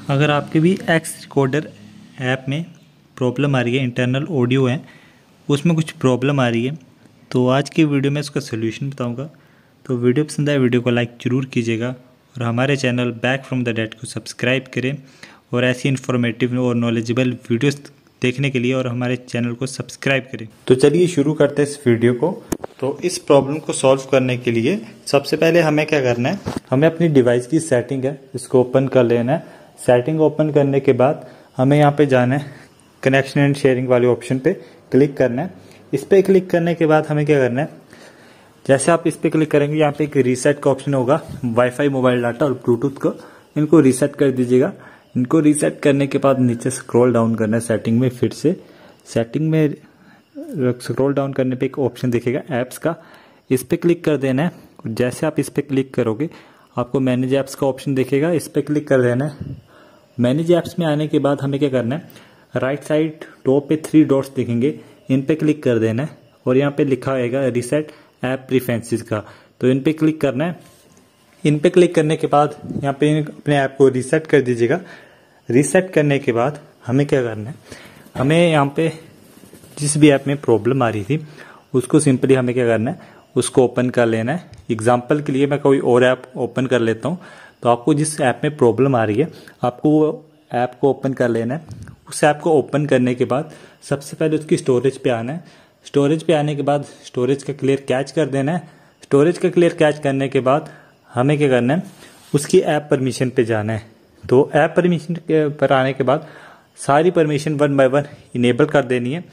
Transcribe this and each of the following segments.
अगर आपके भी एक्स रिकॉर्डर ऐप में प्रॉब्लम आ रही है, इंटरनल ऑडियो है उसमें कुछ प्रॉब्लम आ रही है, तो आज की वीडियो में इसका सोल्यूशन बताऊंगा। तो वीडियो पसंद आए वीडियो को लाइक ज़रूर कीजिएगा और हमारे channel back from the dead को सब्सक्राइब करें और ऐसी इन्फॉर्मेटिव और नॉलेजेबल वीडियोस देखने के लिए और हमारे चैनल को सब्सक्राइब करें। तो चलिए शुरू करते हैं इस वीडियो को। तो इस प्रॉब्लम को सॉल्व करने के लिए सबसे पहले हमें क्या करना है, हमें अपनी डिवाइस की सेटिंग है इसको ओपन कर लेना है। सेटिंग ओपन करने के बाद हमें यहाँ पे जाना है, कनेक्शन एंड शेयरिंग वाले ऑप्शन पे क्लिक करना है। इस पे क्लिक करने के बाद हमें क्या करना है, जैसे आप इस पे क्लिक करेंगे यहाँ पे एक रीसेट का ऑप्शन होगा, वाईफाई, मोबाइल डाटा और ब्लूटूथ को इनको रीसेट कर दीजिएगा। इनको रीसेट करने के बाद नीचे स्क्रॉल डाउन करना है सेटिंग में, फिर से सेटिंग में स्क्रॉल डाउन करने पे एक ऑप्शन दिखेगा ऐप्स का, इस पे क्लिक कर देना है। जैसे आप इस पे क्लिक करोगे आपको मैनेज ऐप्स का ऑप्शन दिखेगा, इस पे क्लिक कर देना है। मैनेज ऐप्स में आने के बाद हमें क्या करना है, राइट साइड टॉप पे 3 डॉट्स दिखेंगे, इन पे क्लिक कर देना है और यहाँ पे लिखा होगा रीसेट ऐप प्रेफरेंसेस का, तो इन पे क्लिक करना है। इन पे क्लिक करने के बाद यहाँ पे अपने ऐप को रीसेट कर दीजिएगा। रीसेट करने के बाद हमें क्या करना है, हमें यहाँ पे जिस भी ऐप में प्रॉब्लम आ रही थी उसको सिंपली हमें क्या करना है, उसको ओपन कर लेना है। एग्जाम्पल के लिए मैं कोई और ऐप ओपन कर लेता हूँ, तो आपको जिस ऐप में प्रॉब्लम आ रही है आपको वो ऐप को ओपन कर लेना है। उस ऐप को ओपन करने के बाद सबसे पहले उसकी स्टोरेज पे आना है। स्टोरेज पे आने के बाद स्टोरेज का क्लियर कैच कर देना है। स्टोरेज का क्लियर कैच करने के बाद हमें क्या करना है, उसकी ऐप परमिशन पे जाना है। तो ऐप परमिशन पर आने के बाद सारी परमिशन 1 बाय 1 इनेबल कर देनी है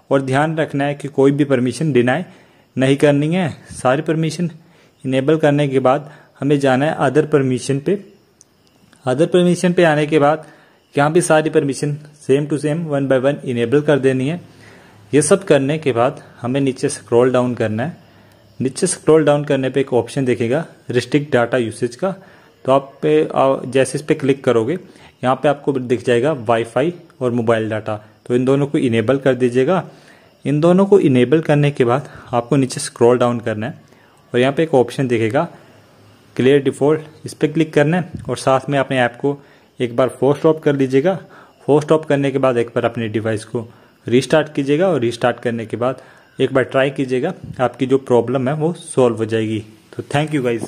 और ध्यान रखना है कि कोई भी परमिशन डिनाई नहीं करनी है। सारी परमिशन इनेबल करने के बाद हमें जाना है अदर परमिशन पे। अदर परमिशन पे आने के बाद यहाँ भी सारी permission same to same 1 by 1 enable कर देनी है। ये सब करने के बाद हमें नीचे स्क्रॉल डाउन करना है। नीचे स्क्रॉल डाउन करने पे एक ऑप्शन दिखेगा रिस्ट्रिक्ट डाटा यूसेज का, तो आप पे जैसे इस पे क्लिक करोगे यहाँ पे आपको दिख जाएगा वाईफाई और मोबाइल डाटा, तो इन दोनों को इनेबल कर दीजिएगा। इन दोनों को इनेबल करने के बाद आपको नीचे स्क्रॉल डाउन करना है और यहाँ पे एक ऑप्शन दिखेगा क्लियर डिफ़ॉल्ट, इस पर क्लिक करना है और साथ में अपने ऐप को एक बार फोर्स स्टॉप कर लीजिएगा। फोर्स स्टॉप करने के बाद एक बार अपनी डिवाइस को रीस्टार्ट कीजिएगा और रीस्टार्ट करने के बाद एक बार ट्राई कीजिएगा, आपकी जो प्रॉब्लम है वो सॉल्व हो जाएगी। तो थैंक यू गाइज।